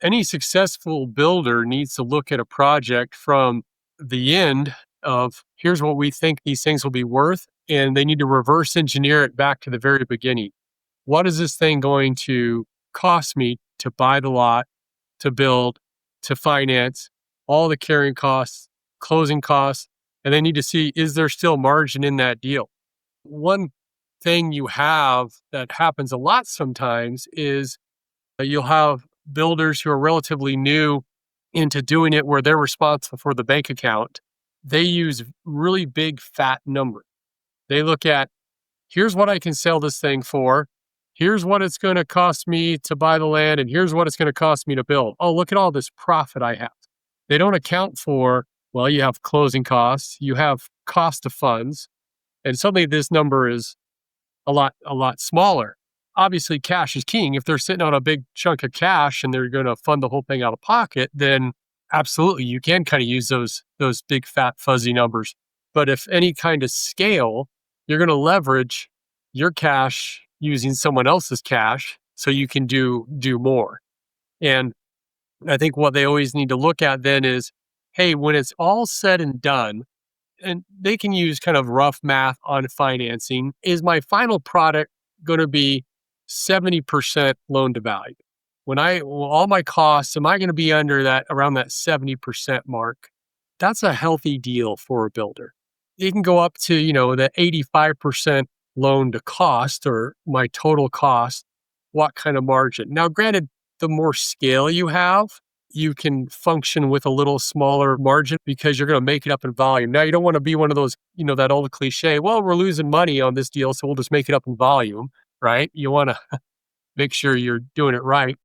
any successful builder needs to look at a project from the end of here's what we think these things will be worth, and they need to reverse engineer it back to the very beginning. What is this thing going to cost me to buy the lot, to build, to finance, all the carrying costs, closing costs, and they need to see, is there still margin in that deal? One thing you have that happens a lot sometimes is you'll have builders who are relatively new into doing it where they're responsible for the bank account. They use really big fat numbers. They look at, here's what I can sell this thing for. Here's what it's going to cost me to buy the land, and here's what it's going to cost me to build. Oh, look at all this profit I have. They don't account for, well, you have closing costs, you have cost of funds, and suddenly this number is a lot smaller. Obviously, cash is king. If they're sitting on a big chunk of cash and they're going to fund the whole thing out of pocket, then absolutely you can kind of use those big fat fuzzy numbers. But if any kind of scale, you're going to leverage your cash using someone else's cash so you can do more. And I think what they always need to look at then is, hey, when it's all said and done, and they can use kind of rough math on financing, is my final product going to be 70% loan to value? All my costs, am I going to be under that, around that 70% mark? That's a healthy deal for a builder. It can go up to, the 85% loan to cost or my total cost. What kind of margin? Now, granted, the more scale you have, you can function with a little smaller margin because you're going to make it up in volume. Now, you don't want to be one of those, that old cliche, well, we're losing money on this deal, so we'll just make it up in volume, right? You want to make sure you're doing it right.